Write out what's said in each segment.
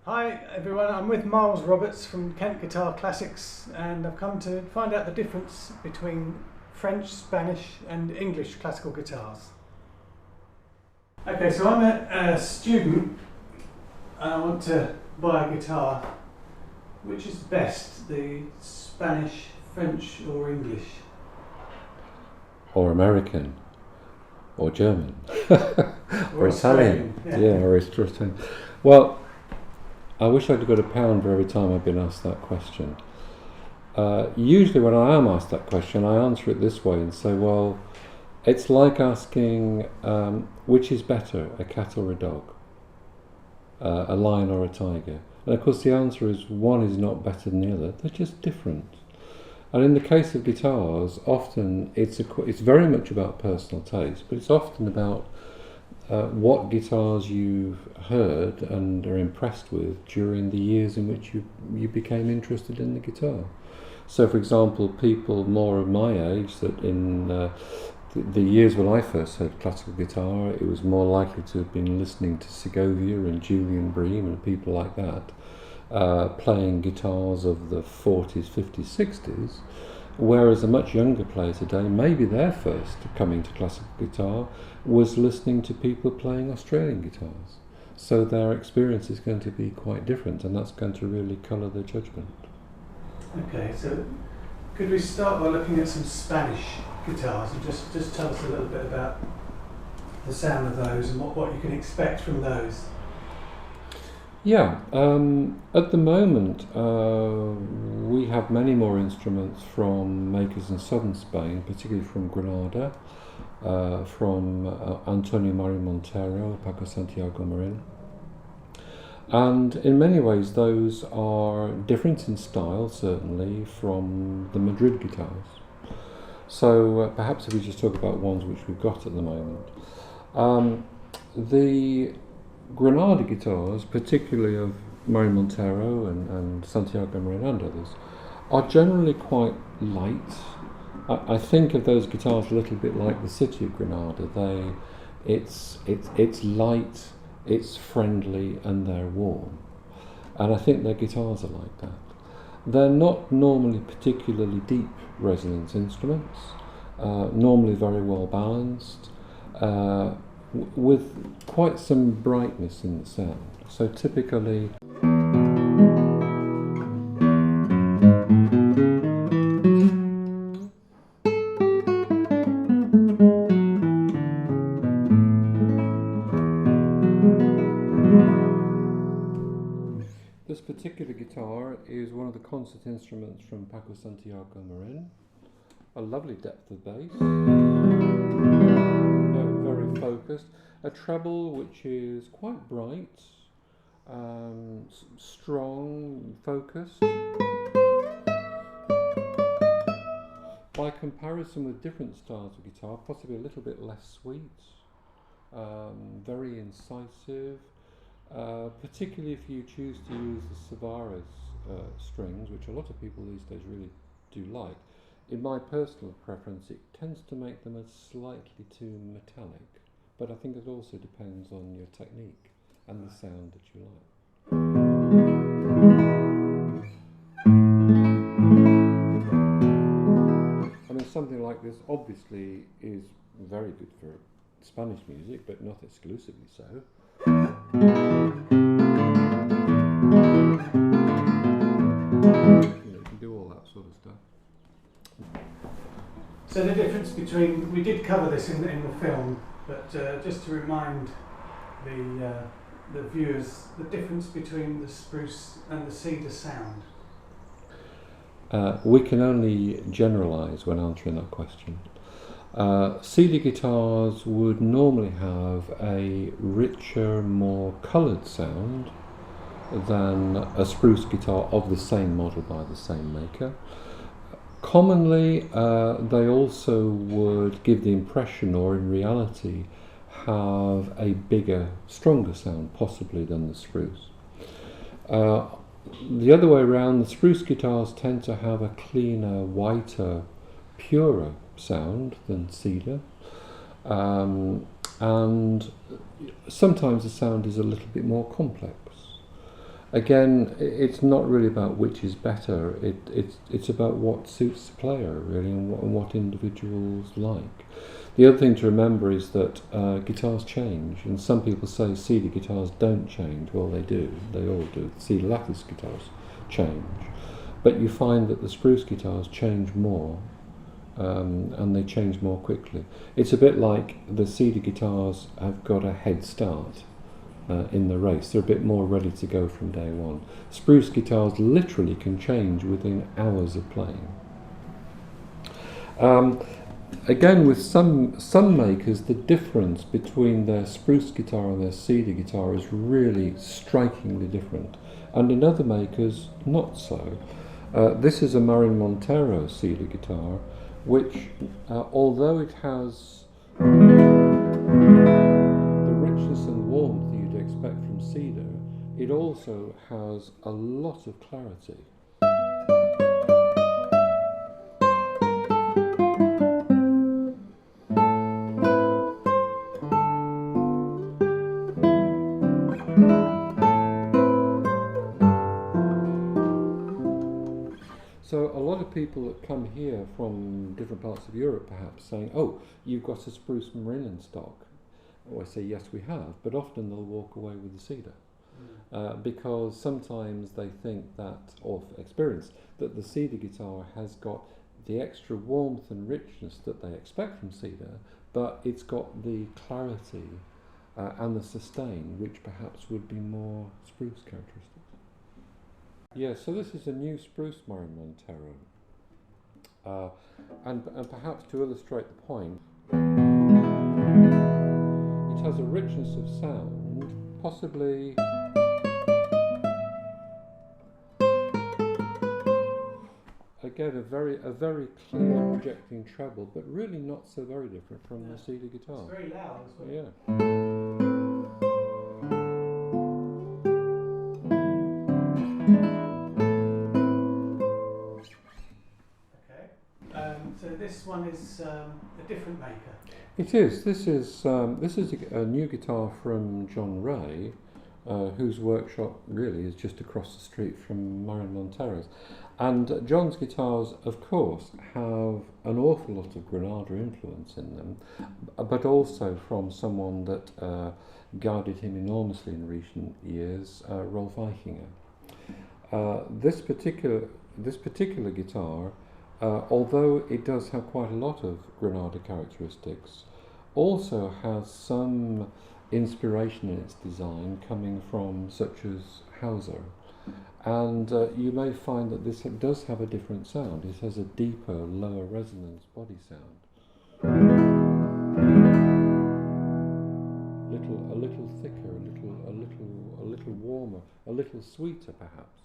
Hi everyone, I'm with Miles Roberts from Kent Guitar Classics, and I've come to find out the difference between French, Spanish and English classical guitars. Okay, so I'm a student and I want to buy a guitar. Which is best, the Spanish, French or English? Or American, or German, Or Italian, yeah, or Australian. Well, I wish I'd got £1 for every time I've been asked that question. Usually when I am asked that question, I answer it this way and say, well, it's like asking which is better, a cat or a dog, a lion or a tiger. And of course the answer is one is not better than the other, they're just different. And in the case of guitars, often it's very much about personal taste, but it's often about what guitars you've heard and are impressed with during the years in which you became interested in the guitar. So for example, people more of my age, that in the years when I first heard classical guitar, it was more likely to have been listening to Segovia and Julian Bream and people like that, playing guitars of the 40s, 50s, 60s, whereas a much younger player today, maybe their first coming to classical guitar was listening to people playing Australian guitars. So their experience is going to be quite different, and that's going to really colour their judgment. Okay, so could we start by looking at some Spanish guitars and just tell us a little bit about the sound of those and what you can expect from those? Yeah, at the moment we have many more instruments from makers in southern Spain, particularly from Granada, from Antonio Mario Montero, Paco Santiago Marin. And in many ways those are different in style, certainly, from the Madrid guitars. So perhaps if we just talk about ones which we've got at the moment. The Granada guitars, particularly of Mario Montero and Santiago Marin and others, are generally quite light. I think of those guitars a little bit like the city of Granada. It's light, it's friendly, and they're warm. And I think their guitars are like that. They're not normally particularly deep resonance instruments, normally very well balanced, with quite some brightness in the sound. So typically this particular guitar is one of the concert instruments from Paco Santiago Marin. A lovely depth of bass, very focused. A treble which is quite bright, strong, focused. By comparison with different styles of guitar, possibly a little bit less sweet, very incisive, particularly if you choose to use the Savares strings, which a lot of people these days really do like. In my personal preference, it tends to make them slightly too metallic, but I think it also depends on your technique and the sound that you like. I mean, something like this obviously is very good for Spanish music, but not exclusively so. You can do all that sort of stuff. So the difference between, we did cover this in the film, but just to remind the viewers, the difference between the spruce and the cedar sound. We can only generalise when answering that question. Cedar guitars would normally have a richer, more coloured sound than a spruce guitar of the same model by the same maker. Commonly, they also would give the impression, or in reality, have a bigger, stronger sound, possibly than the spruce. The other way around, the spruce guitars tend to have a cleaner, whiter, purer sound than cedar, and sometimes the sound is a little bit more complex. Again, it's not really about which is better. It's about what suits the player really, and what individuals like. The other thing to remember is that guitars change, and some people say cedar guitars don't change. Well, they do. They all do. Cedar lattice guitars change, but you find that the spruce guitars change more, and they change more quickly. It's a bit like the cedar guitars have got a head start in the race. They're a bit more ready to go from day one. Spruce guitars literally can change within hours of playing. Again, with some makers, the difference between their spruce guitar and their cedar guitar is really strikingly different, and in other makers, not so. This is a Marin Montero cedar guitar, which, although it has the richness and warmth that you'd expect from cedar, it also has a lot of clarity. So a lot of people that come here from different parts of Europe perhaps saying, oh, you've got a spruce Marin in stock. Or I say, yes, we have, but often they'll walk away with the cedar. Because sometimes they think that, or experience, that the cedar guitar has got the extra warmth and richness that they expect from cedar, but it's got the clarity and the sustain, which perhaps would be more spruce characteristics. Yeah, so this is a new spruce Marin Montero. And perhaps to illustrate the point, it has a richness of sound, possibly again a very clear projecting treble, but really not so very different from the cedar guitar. It's very loud as well. Yeah. So this one is a different maker. It is. This is a new guitar from John Ray, whose workshop really is just across the street from Marin Montero's. And John's guitars, of course, have an awful lot of Granada influence in them, but also from someone that guided him enormously in recent years, Rolf Eichinger. This particular guitar, although it does have quite a lot of Granada characteristics, also has some inspiration in its design coming from such as Hauser. And you may find that this does have a different sound. It has a deeper, lower resonance body sound. A little thicker, a little warmer, a little sweeter perhaps.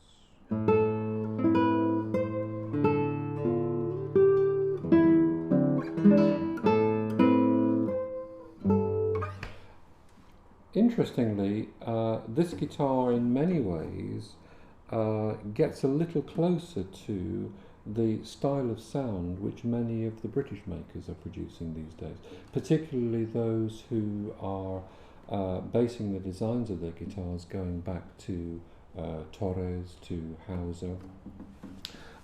Interestingly, this guitar in many ways gets a little closer to the style of sound which many of the British makers are producing these days, particularly those who are basing the designs of their guitars going back to Torres, to Hauser.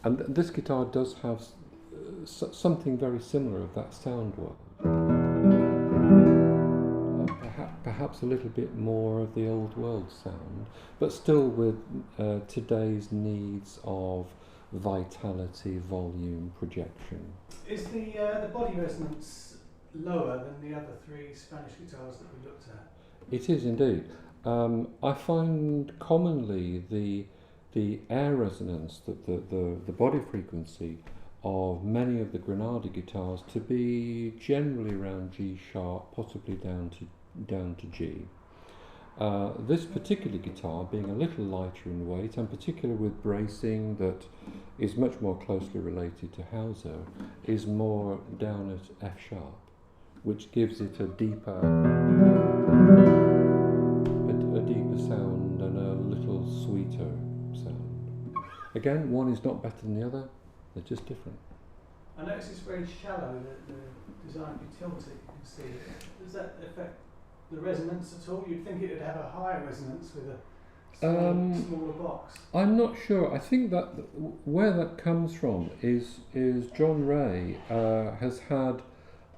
And this guitar does have something very similar of that sound world. Perhaps a little bit more of the old world sound, but still with today's needs of vitality, volume, projection. Is the body resonance lower than the other three Spanish guitars that we looked at? It is indeed. I find commonly the air resonance, the body frequency of many of the Granada guitars to be generally around G sharp, possibly down to G. This particular guitar, being a little lighter in weight, and particularly with bracing that is much more closely related to Hauser, is more down at F sharp, which gives it a deeper sound and a little sweeter sound. Again, one is not better than the other, they're just different. I notice it's very shallow, the design you tilt it, you can see. Does that affect the resonance at all? You'd think it would have a higher resonance with a smaller box? I'm not sure. I think that where that comes from is John Ray has had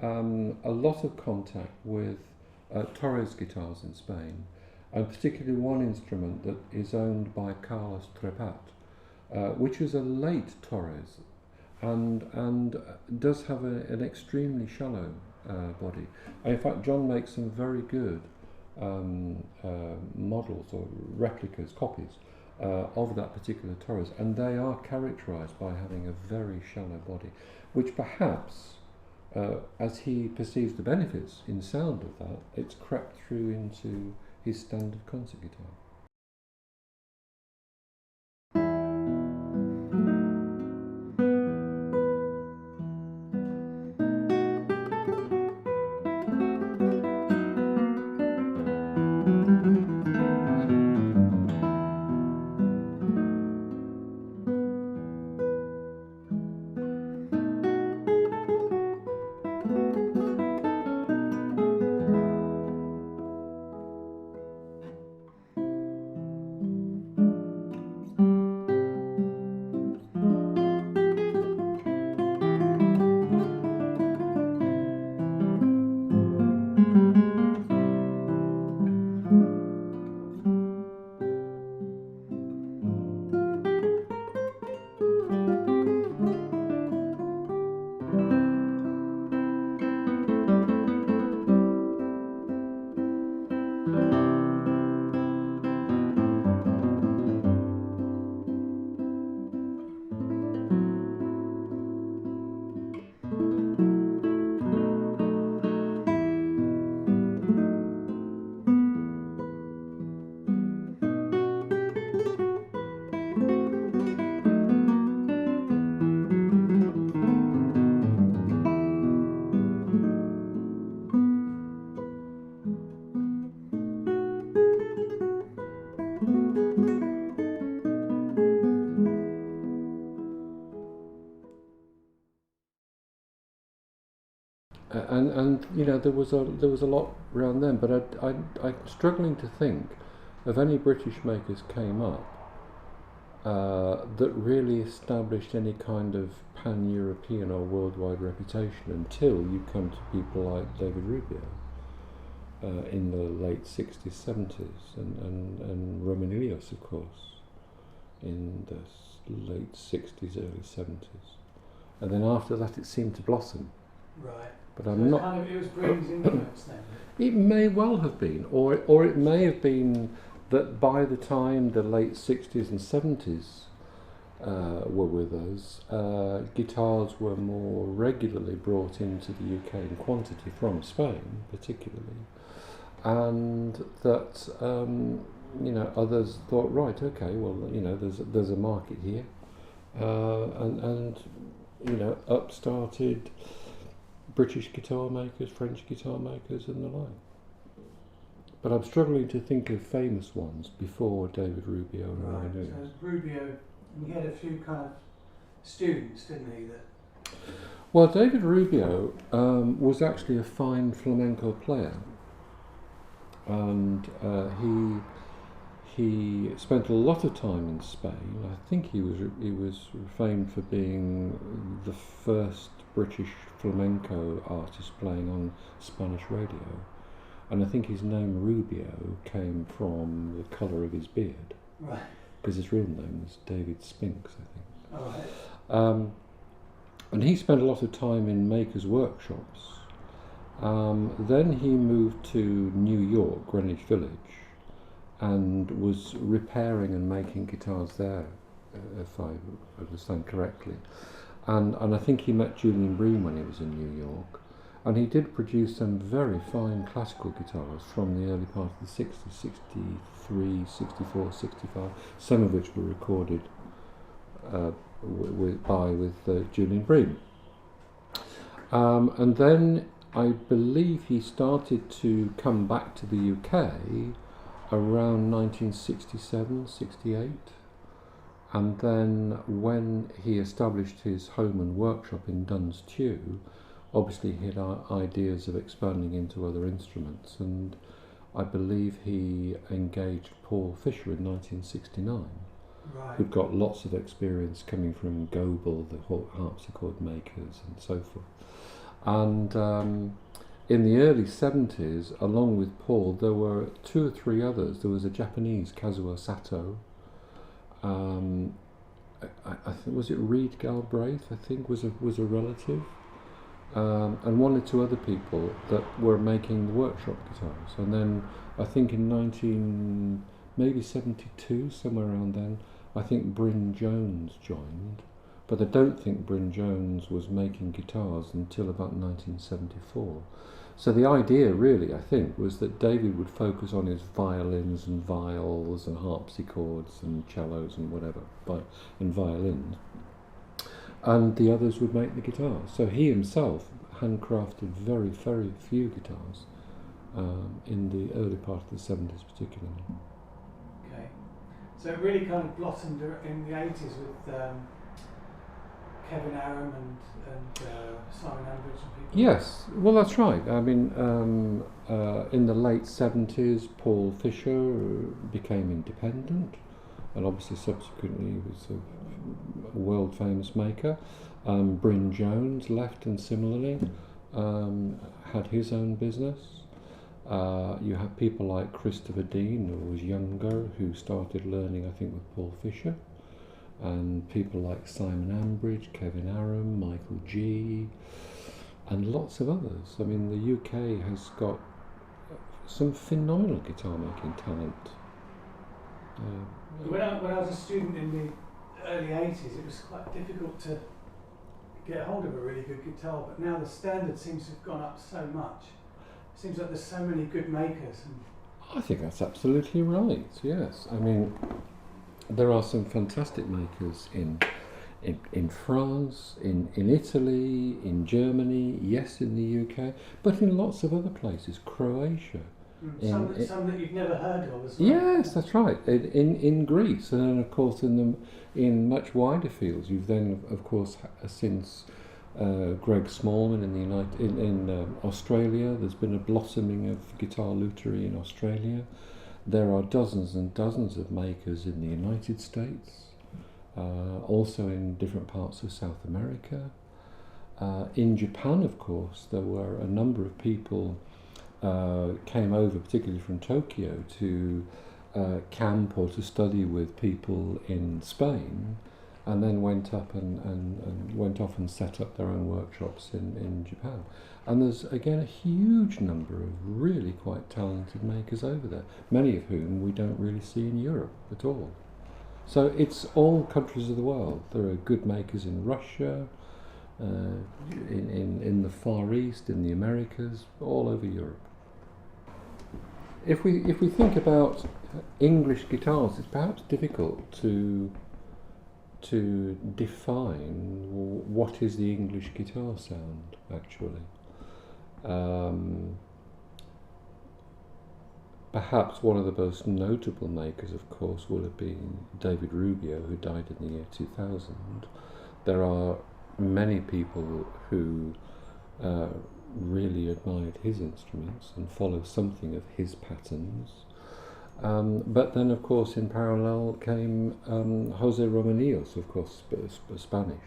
a lot of contact with Torres guitars in Spain, and particularly one instrument that is owned by Carlos Trepat, which is a late Torres, and does have an extremely shallow body. And in fact, John makes some very good models or replicas, copies of that particular Torres, and they are characterised by having a very shallow body, which perhaps, as he perceives the benefits in sound of that, it's crept through into his standard concert guitar. And you know, there was a lot around then, but I'm struggling to think of any British makers came up that really established any kind of pan-European or worldwide reputation until you come to people like David Rubio in the late 60s, 70s, and Roman Ilios, of course, in the late 60s, early 70s. And then after that it seemed to blossom. Right. But So I'm not. kind of, it was Britain's influence then. It may well have been, or it may have been that by the time the late 60s and 70s were with us, guitars were more regularly brought into the UK in quantity from Spain, particularly, and that you know, others thought, right, okay, well, you know, there's a market here, and you know, up started British guitar makers, French guitar makers, and the like. But I'm struggling to think of famous ones before David Rubio and Right. Roman So Ilios. Rubio, he had a few kind of students, didn't he? That. Well, David Rubio was actually a fine flamenco player, and he spent a lot of time in Spain. I think he was famed for being the first British flamenco artist playing on Spanish radio, and I think his name Rubio came from the colour of his beard, Right. because his real name was David Spinks, I think. All right. And he spent a lot of time in makers' workshops. Then he moved to New York, Greenwich Village, and was repairing and making guitars there, if I understand correctly. And I think he met Julian Bream when he was in New York, and he did produce some very fine classical guitars from the early part of the 60s, 63, 64, 65, some of which were recorded with Julian Bream. And then I believe he started to come back to the UK around 1967, 68. And then when he established his home and workshop in Duns Tew, obviously he had ideas of expanding into other instruments, and I believe he engaged Paul Fisher in 1969, Right. who'd got lots of experience coming from Goebel, the harpsichord makers, and so forth. And in the early 70s, along with Paul, there were 2 or 3 others. There was a Japanese, Kazuo Sato. I think, was it Reed Galbraith, I think, was a relative. And 1 or 2 other people that were making the workshop guitars. And then I think in 1972, somewhere around then, I think Bryn Jones joined, but I don't think Bryn Jones was making guitars until about 1974. So the idea really, I think, was that David would focus on his violins and viols and harpsichords and cellos and whatever, and violins, and the others would make the guitars. So he himself handcrafted very, very few guitars in the early part of the 70s particularly. Okay. So it really kind of blossomed in the 80s with Kevin Aram and Simon Ambridge and people. Yes, well that's right. I mean, in the late 70s, Paul Fisher became independent, and obviously subsequently was a world famous maker. Bryn Jones left and similarly had his own business. You have people like Christopher Dean, who was younger, who started learning, I think, with Paul Fisher, and people like Simon Ambridge, Kevin Aram, Michael G, and lots of others. I mean, the UK has got some phenomenal guitar making talent. When I was a student in the early 80s, it was quite difficult to get hold of a really good guitar, but now the standard seems to have gone up so much. It seems like there's so many good makers. And I think that's absolutely right, yes. I mean, there are some fantastic makers in France, in Italy, in Germany, yes, in the UK, but in lots of other places, Croatia. some that you've never heard of as well. Yes, that's right. In Greece, and then of course in much wider fields. You've then of course since Greg Smallman in Australia. There's been a blossoming of guitar lutherie in Australia. There are dozens and dozens of makers in the United States, also in different parts of South America. In Japan, of course, there were a number of people came over, particularly from Tokyo, to camp or to study with people in Spain, and then went off and set up their own workshops in Japan. And there's again a huge number of really quite talented makers over there, many of whom we don't really see in Europe at all. So it's all countries of the world. There are good makers in Russia, in the Far East, in the Americas, all over Europe. If we think about English guitars, it's perhaps difficult to define what is the English guitar sound actually. Perhaps one of the most notable makers, of course, will have been David Rubio, who died in the year 2000. There are many people who really admired his instruments and follow something of his patterns. But then, of course, in parallel came Jose Romanillos, of course, Spanish.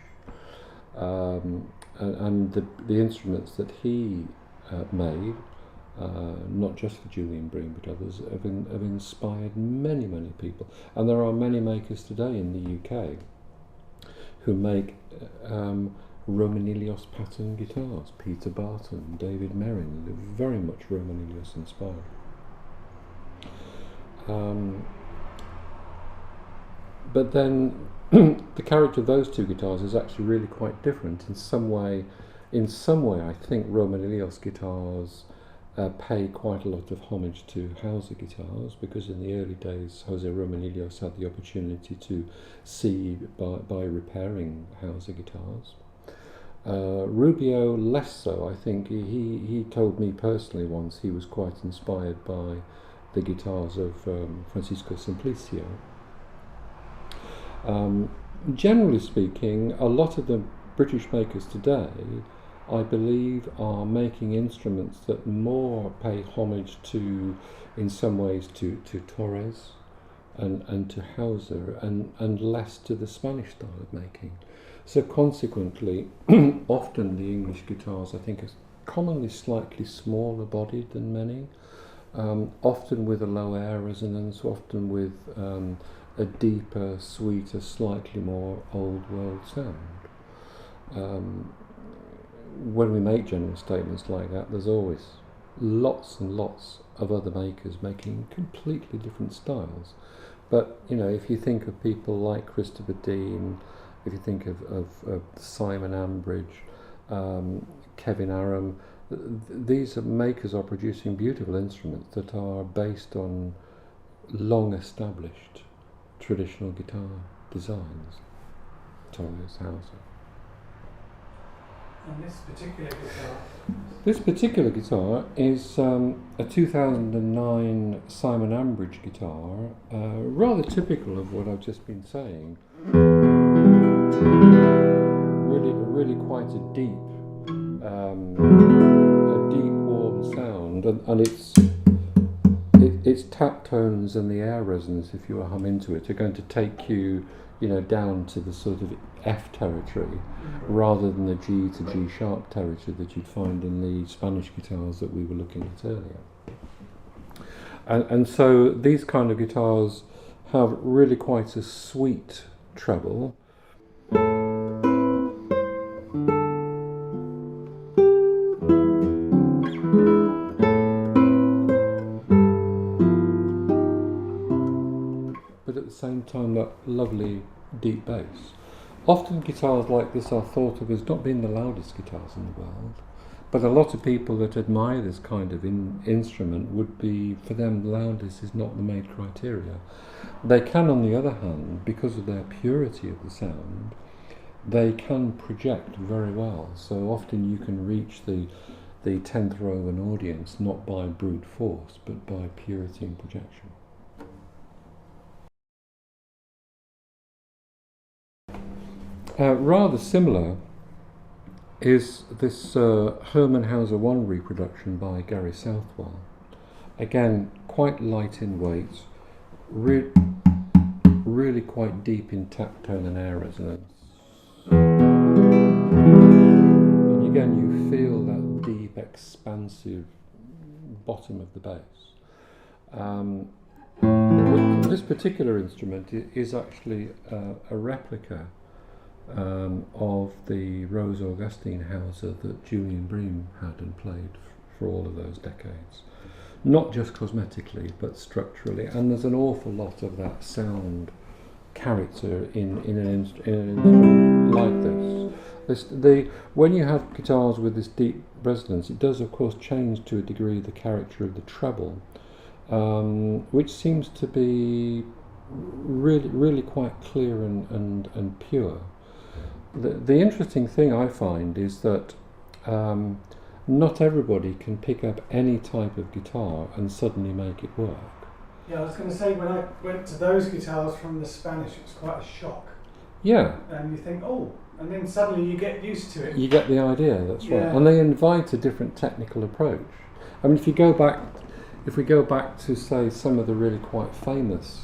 And the instruments that he made, not just for Julian Bream but others, have inspired many, many people. And there are many makers today in the UK who make Romanillos pattern guitars. Peter Barton, David Merrin, they're very much Romanillos inspired. But then the character of those two guitars is actually really quite different. In some way, I think Romanillos guitars pay quite a lot of homage to Hauser guitars, because in the early days Jose Romanillos had the opportunity to see by repairing Hauser guitars. Rubio less so. I think he told me personally once he was quite inspired by the guitars of Francisco Simplicio. Generally speaking, a lot of the British makers today I believe, are making instruments that more pay homage to, in some ways, to Torres and to Hauser, and less to the Spanish style of making. So consequently, often the English guitars, I think, are commonly slightly smaller bodied than many, often with a low air resonance, often with a deeper, sweeter, slightly more old world sound. When we make general statements like that, there's always lots and lots of other makers making completely different styles. But, you know, if you think of people like Christopher Dean, if you think of Simon Ambridge, Kevin Aram, these makers are producing beautiful instruments that are based on long established traditional guitar designs. Torres, Hauser. And this particular guitar? This particular guitar is a 2009 Simon Ambridge guitar, rather typical of what I've just been saying. Really quite a deep, warm sound, and its tap tones and the air resonance, if you hum into it, are going to take you, down to the sort of F territory, rather than the G to G sharp territory that you'd find in the Spanish guitars that we were looking at earlier. And so these kind of guitars have really quite a sweet treble. But at the same time, that lovely deep bass. Often guitars like this are thought of as not being the loudest guitars in the world, but a lot of people that admire this kind of instrument would be, for them, loudness is not the main criteria. They can, on the other hand, because of their purity of the sound, they can project very well. So often you can reach the 10th row of an audience not by brute force, but by purity and projection. Rather similar is this Herman Hauser 1 reproduction by Gary Southwell. Again, quite light in weight, really quite deep in tap tone and air resonance. And again, you feel that deep, expansive bottom of the bass. This particular instrument is actually a replica of the Rose Augustine Hauser that Julian Bream had and played for all of those decades. Not just cosmetically, but structurally. And there's an awful lot of that sound character in an instrument like this. When you have guitars with this deep resonance, it does, of course, change to a degree the character of the treble, which seems to be really quite clear and pure. The interesting thing I find is that not everybody can pick up any type of guitar and suddenly make it work. Yeah, I was going to say, when I went to those guitars from the Spanish, it was quite a shock. Yeah. And you think, oh, and then suddenly you get used to it. You get the idea, that's yeah. right. And they invite a different technical approach. I mean, if we go back to, say, some of the really quite famous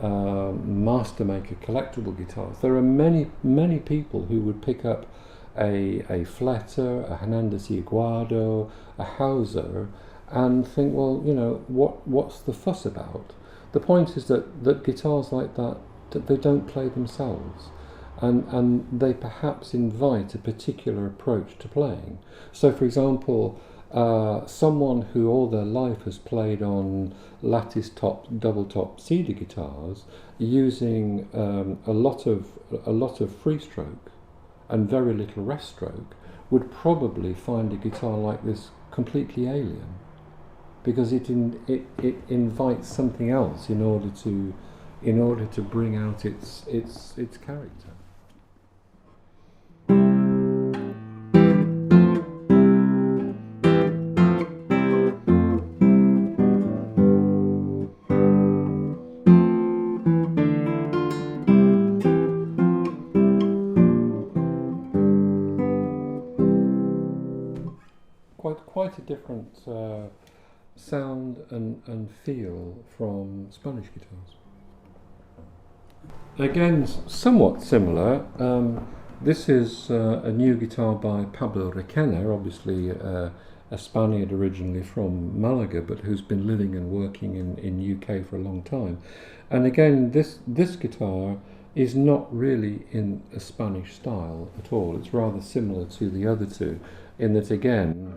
master maker collectible guitars, there are many people who would pick up a Fletter, a Hernandez y Aguado, a Hauser, and think, well, what's the fuss about? The point is that guitars like that they don't play themselves, and they perhaps invite a particular approach to playing. So, for example, someone who all their life has played on lattice top, double top cedar guitars, using a lot of free stroke and very little rest stroke, would probably find a guitar like this completely alien, because it invites something else in order to bring out its character. different sound and feel from Spanish guitars. Again, somewhat similar. This is a new guitar by Pablo Requena, obviously a Spaniard originally from Malaga, but who's been living and working in UK for a long time. And again, this guitar is not really in a Spanish style at all. It's rather similar to the other two, in that again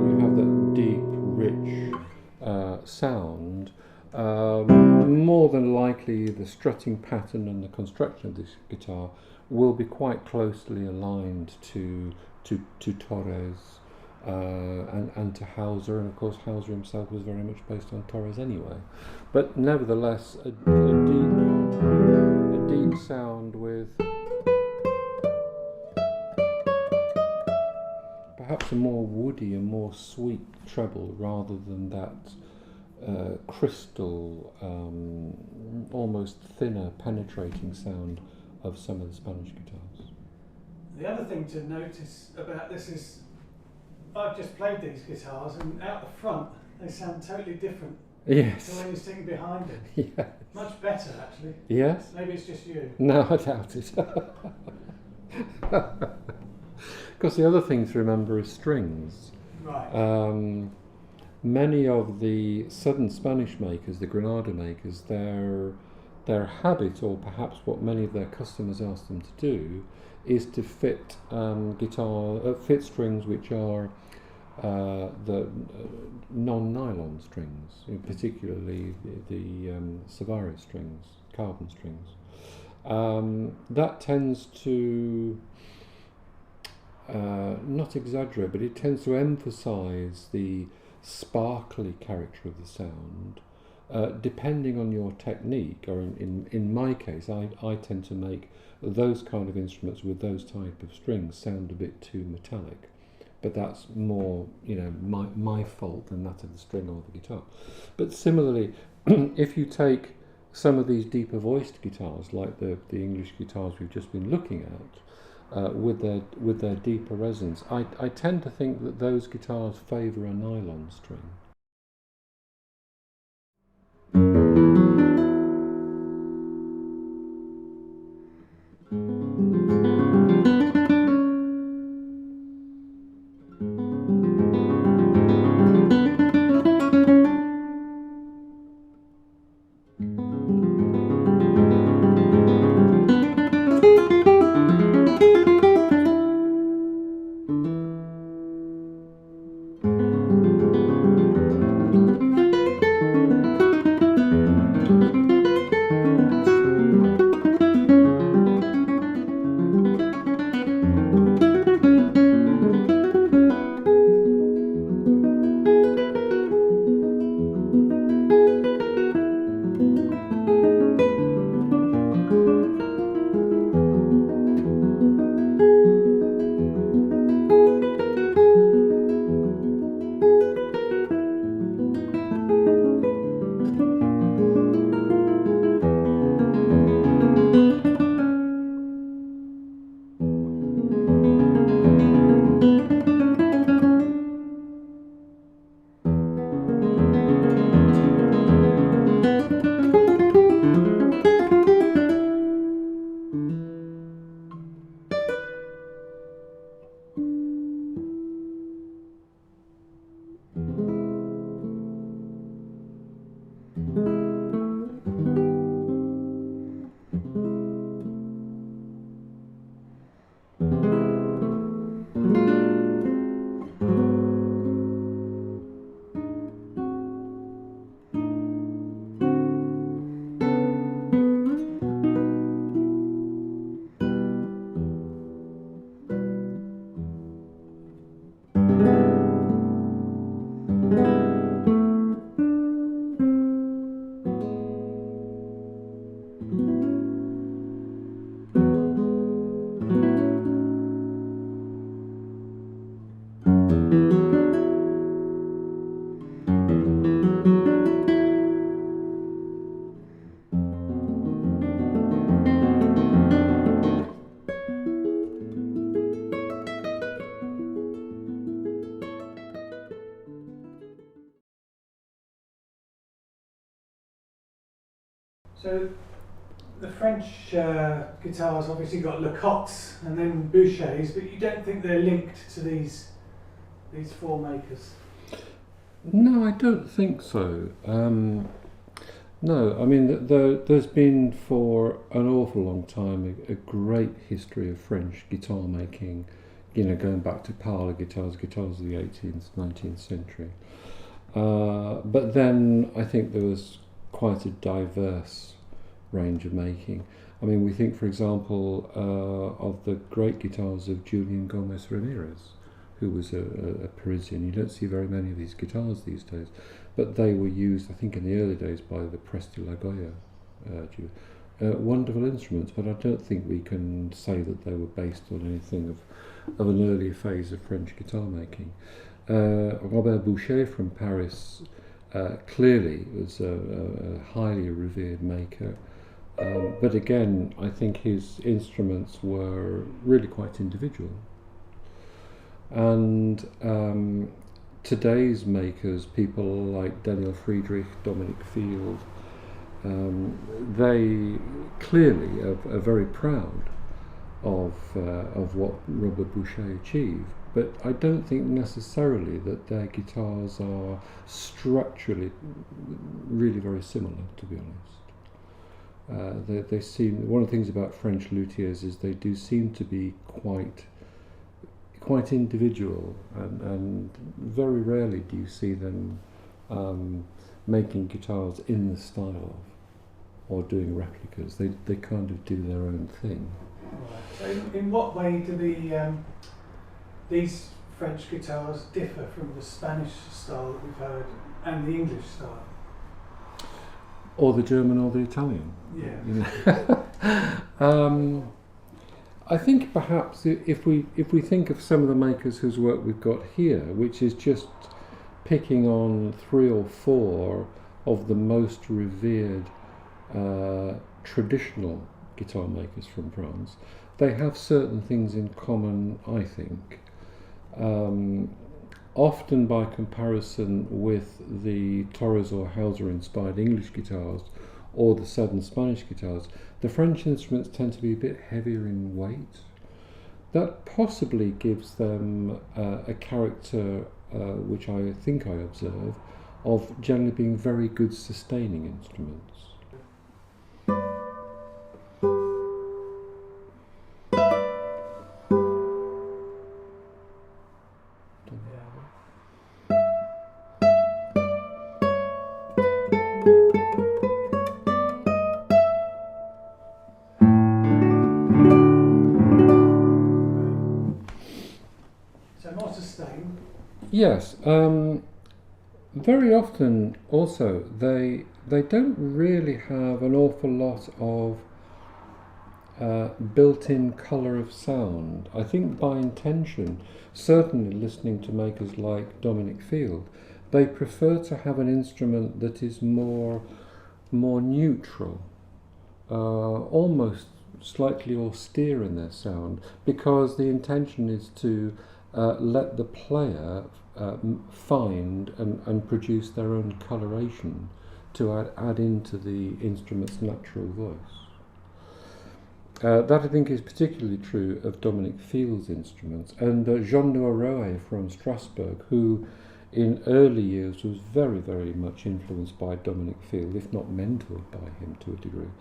you have that deep, rich sound. More than likely the strutting pattern and the construction of this guitar will be quite closely aligned to Torres and to Hauser, and of course Hauser himself was very much based on Torres anyway. But nevertheless, a deep sound with perhaps a more woody and more sweet treble rather than that crystal, almost thinner, penetrating sound of some of the Spanish guitars. The other thing to notice about this is I've just played these guitars, and out the front they sound totally different Yes. to when you're sitting behind them. Yes. Much better, actually. Yes? Maybe it's just you. No, I doubt it. Because the other thing to remember is strings. Right. Many of the southern Spanish makers, the Granada makers, their habit, or perhaps what many of their customers ask them to do, is to fit fit strings which are the non-nylon strings, particularly the Savare strings, carbon strings. That tends to not exaggerate, but it tends to emphasise the sparkly character of the sound, depending on your technique. Or in my case, I tend to make those kind of instruments with those type of strings sound a bit too metallic, but that's more my fault than that of the string or the guitar. But similarly, if you take some of these deeper voiced guitars, like the English guitars we've just been looking at, with their deeper resonance, I tend to think that those guitars favour a nylon string. So the French guitars obviously got Lecoqs and then Bouchers, but you don't think they're linked to these four makers? No, I don't think so. No, I mean, there's been for an awful long time a great history of French guitar making, going back to parlour guitars of the 18th, 19th century. But then I think there was quite a diverse range of making. I mean, we think, for example, of the great guitars of Julian Gomez Ramirez, who was a Parisian. You don't see very many of these guitars these days, but they were used, I think, in the early days by the Press de la Goya. Wonderful instruments, but I don't think we can say that they were based on anything of an earlier phase of French guitar making. Robert Boucher from Paris clearly was a highly revered maker, but again, I think his instruments were really quite individual. And today's makers, people like Daniel Friedrich, Dominic Field, they clearly are very proud of what Robert Boucher achieved, but I don't think necessarily that their guitars are structurally really very similar, to be honest. They seem, one of the things about French luthiers is they do seem to be quite individual, and very rarely do you see them making guitars in the style of, or doing replicas. They kind of do their own thing. Right. So in what way do these French guitars differ from the Spanish style that we've heard and the English style? Or the German or the Italian? Yeah. I think perhaps if we think of some of the makers whose work we've got here, which is just picking on 3 or 4 of the most revered traditional guitar makers from France, they have certain things in common, I think. Often by comparison with the Torres or Hauser inspired English guitars or the southern Spanish guitars, the French instruments tend to be a bit heavier in weight. That possibly gives them a character which I think I observe of generally being very good sustaining instruments. Yes, very often also they don't really have an awful lot of built-in colour of sound. I think by intention, certainly listening to makers like Dominic Field, they prefer to have an instrument that is more neutral, almost slightly austere in their sound, because the intention is to let the player find and produce their own coloration to add into the instrument's natural voice. That I think is particularly true of Dominic Field's instruments, and Jean-Noël Roët from Strasbourg, who in early years was very, very much influenced by Dominic Field, if not mentored by him to a degree.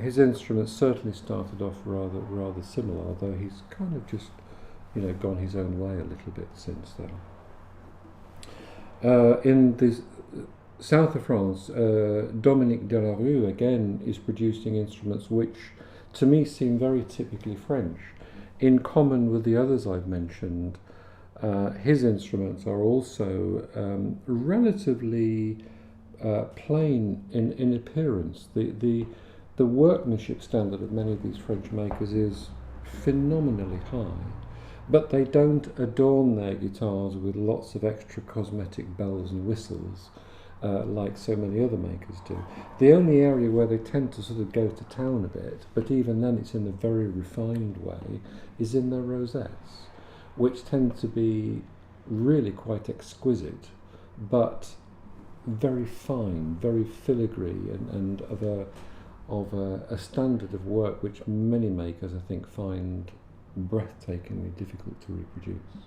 His instruments certainly started off rather similar, although he's kind of just gone his own way a little bit since then. In the south of France, Dominique Delarue again is producing instruments which to me seem very typically French. In common with the others I've mentioned, his instruments are also relatively plain in appearance. The workmanship standard of many of these French makers is phenomenally high, but they don't adorn their guitars with lots of extra cosmetic bells and whistles like so many other makers do. The only area where they tend to sort of go to town a bit, but even then it's in a very refined way, is in their rosettes, which tend to be really quite exquisite, but very fine, very filigree, and of a standard of work which many makers, I think, find breathtakingly difficult to reproduce.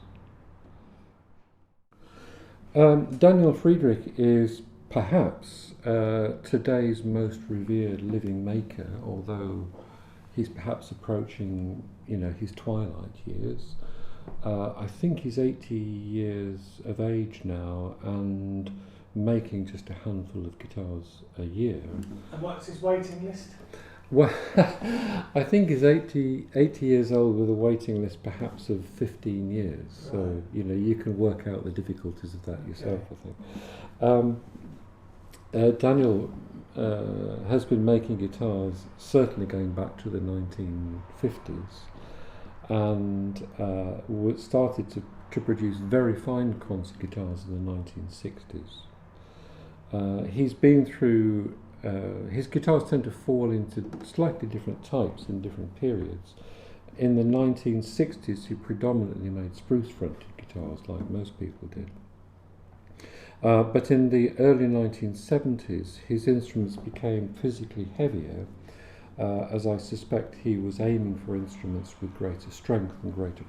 Daniel Friedrich is perhaps today's most revered living maker, although he's perhaps approaching, his twilight years. I think he's 80 years of age now and making just a handful of guitars a year. And what's his waiting list? Well, I think he's 80 years old with a waiting list perhaps of 15 years. Right. So, you can work out the difficulties of that yourself, I think. Daniel has been making guitars certainly going back to the 1950s, and started to produce very fine concert guitars in the 1960s. He's been through, his guitars tend to fall into slightly different types in different periods. In the 1960s he predominantly made spruce-fronted guitars, like most people did. But in the early 1970s his instruments became physically heavier, as I suspect he was aiming for instruments with greater strength and greater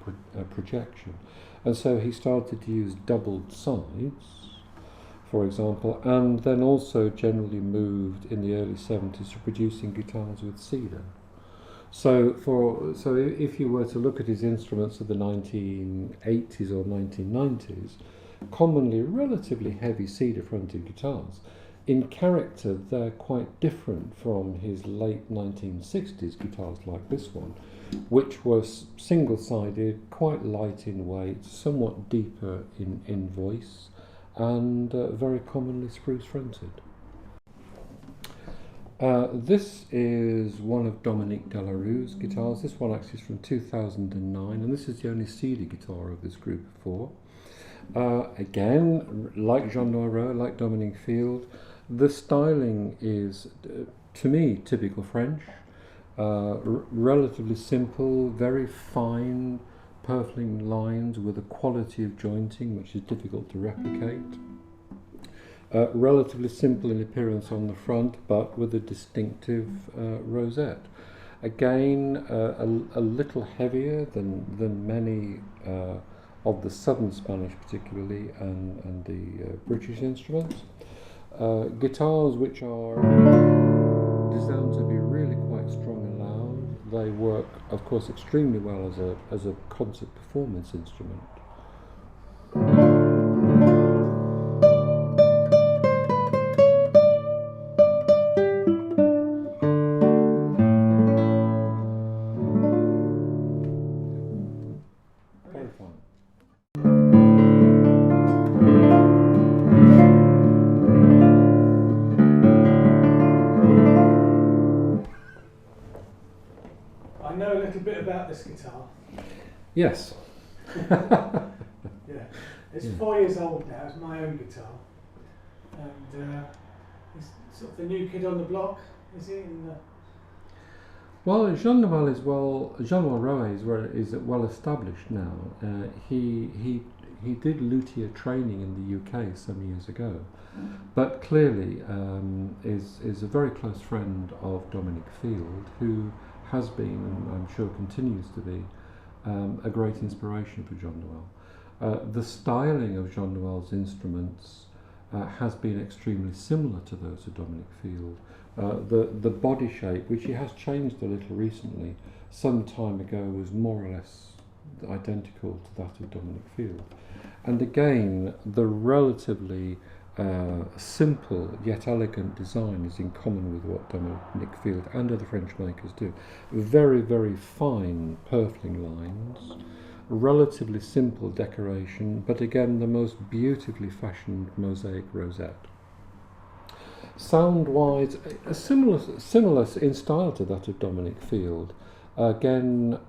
projection. And so he started to use doubled sides, for example, and then also generally moved in the early 70s to producing guitars with cedar. So if you were to look at his instruments of the 1980s or 1990s, commonly relatively heavy cedar-fronted guitars, in character they're quite different from his late 1960s guitars like this one, which was single-sided, quite light in weight, somewhat deeper in voice, and very commonly spruce-fronted. This is one of Dominique Delarue's guitars. This one actually is from 2009, and this is the only cedar guitar of this group of four. Again, like Jean Noireau, like Dominique Field, the styling is, to me, typical French. Relatively simple, very fine, purfling lines with a quality of jointing which is difficult to replicate. Relatively simple in appearance on the front, but with a distinctive rosette. Again, a little heavier than many of the southern Spanish particularly, and the British instruments. Guitars which are designed to be really quite strong and loud. They work, of course, extremely well as a concert performance instrument. Very fun. I know a little bit about this guitar. Yes. Yeah, it's 4 years old now. It's my own guitar, and he's sort of the new kid on the block, is he? Well, Jean Noireau is well established now. He did luthier training in the UK some years ago, but clearly is a very close friend of Dominique Field, who has been, and I'm sure continues to be, a great inspiration for Jean Noël. The styling of Jean Noël's instruments has been extremely similar to those of Dominique Field. The body shape, which he has changed a little recently, some time ago was more or less identical to that of Dominique Field. And again, the relatively simple yet elegant design is in common with what Dominique Field and other French makers do. Very, very fine purfling lines, relatively simple decoration, but again the most beautifully fashioned mosaic rosette. Sound-wise, similar in style to that of Dominique Field. Again,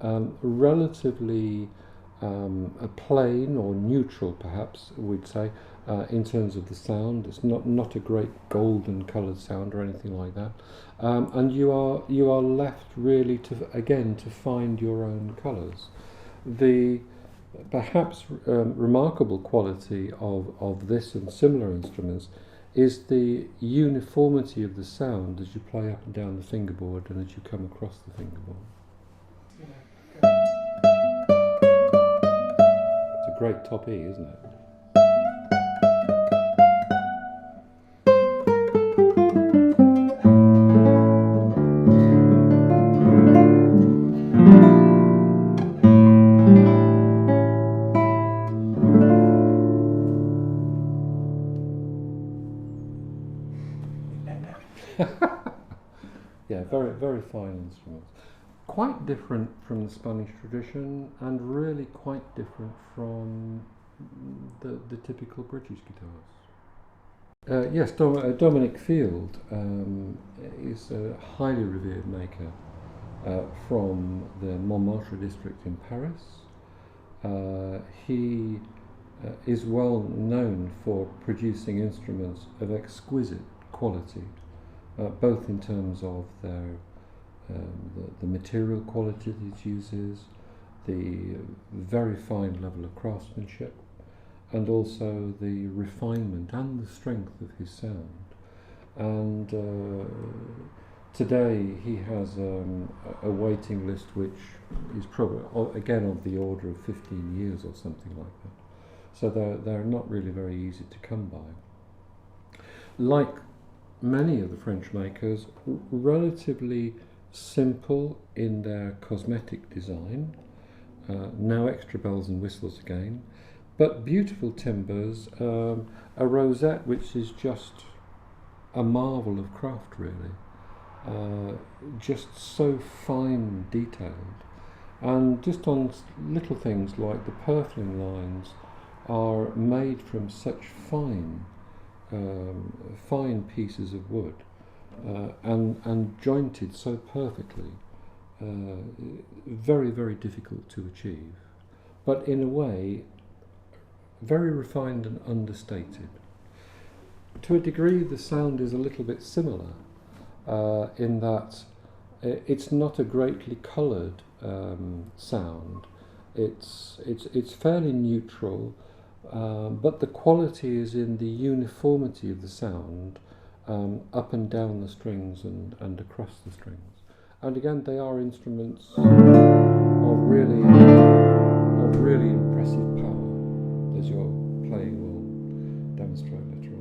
relatively plain or neutral, perhaps we'd say, in terms of the sound. It's not a great golden coloured sound or anything like that. And you are left really to find your own colours. The perhaps remarkable quality of this and similar instruments is the uniformity of the sound as you play up and down the fingerboard and as you come across the fingerboard. It's a great top E, isn't it? Yeah, very, very fine instruments. Quite different from the Spanish tradition, and really quite different from the typical British guitars. Yes, Dominic Field is a highly revered maker from the Montmartre district in Paris. He is well known for producing instruments of exquisite quality, both in terms of their the material quality that it uses, the very fine level of craftsmanship, and also the refinement and the strength of his sound. And today he has a waiting list which is probably again of the order of 15 years or something like that. So they're not really very easy to come by. Like many of the French makers, relatively simple in their cosmetic design, no extra bells and whistles again, but beautiful timbers, a rosette which is just a marvel of craft really, just so fine detailed, and just on little things like the purfling lines are made from such fine pieces of wood, and jointed so perfectly, very, very difficult to achieve, but in a way very refined and understated. To a degree the sound is a little bit similar, in that it's not a greatly coloured sound. It's fairly neutral, but the quality is in the uniformity of the sound, up and down the strings and across the strings. And again, they are instruments of really impressive power, as your playing will demonstrate later on.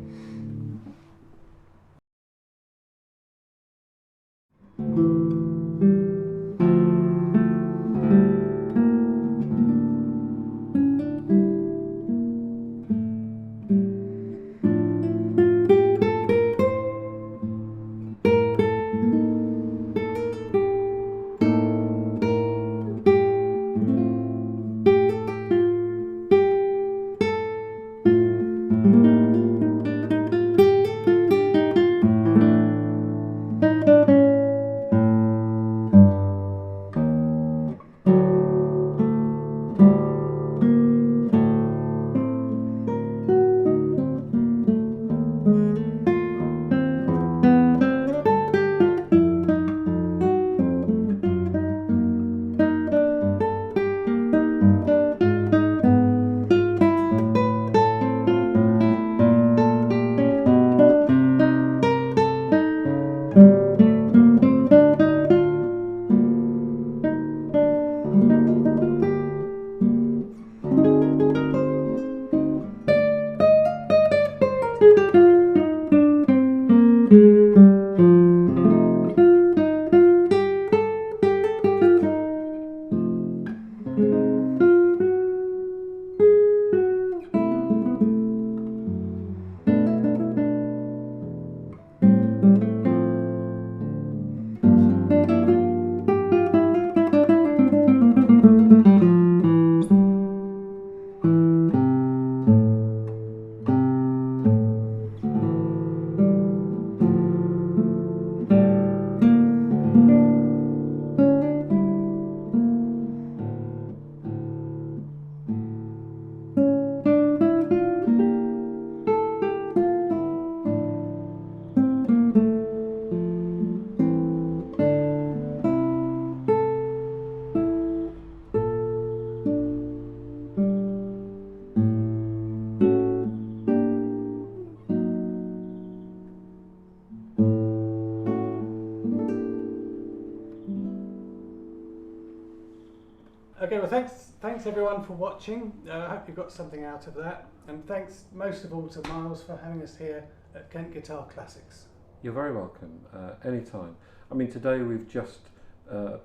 thanks everyone for watching. I hope you got something out of that, and thanks most of all to Miles for having us here at Kent Guitar Classics. You're very welcome, anytime. I mean, today we've just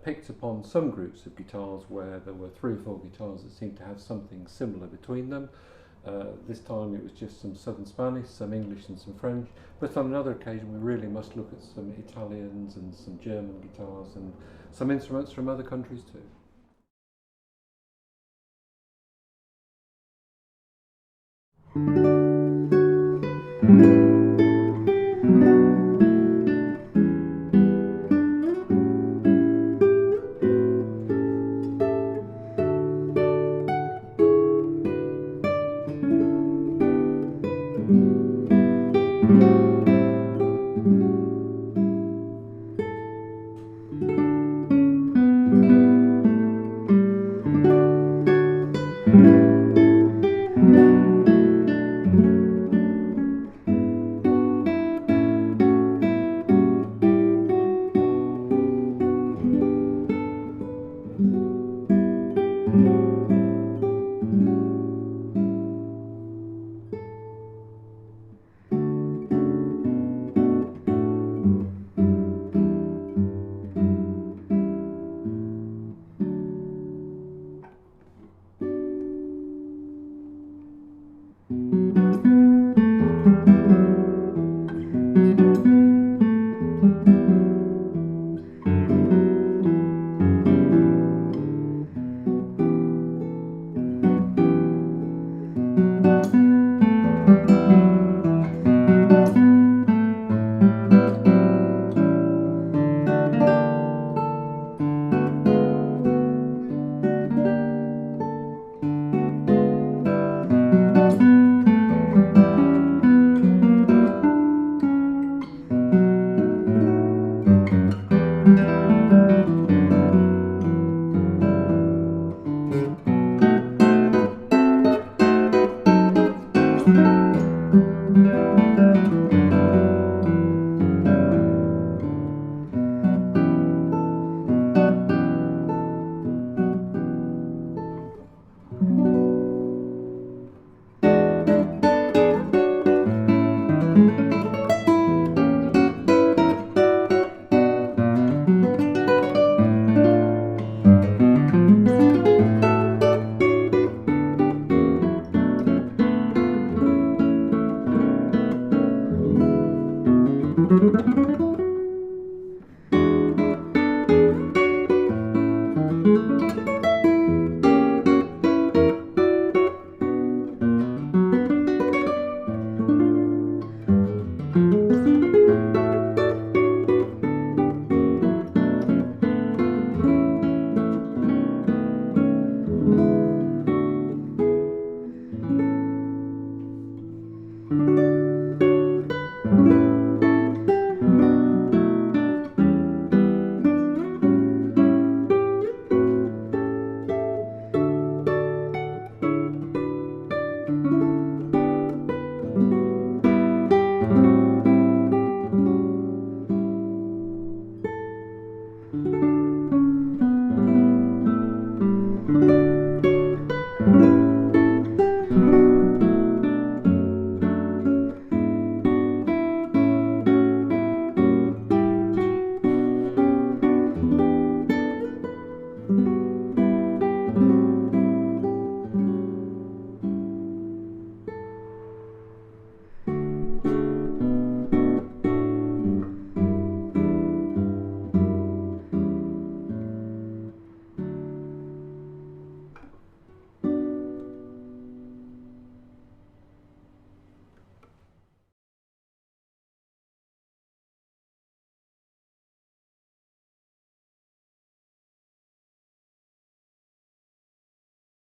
picked upon some groups of guitars where there were 3 or 4 guitars that seemed to have something similar between them. This time it was just some Southern Spanish, some English and some French, but on another occasion we really must look at some Italians and some German guitars and some instruments from other countries too. Thank you.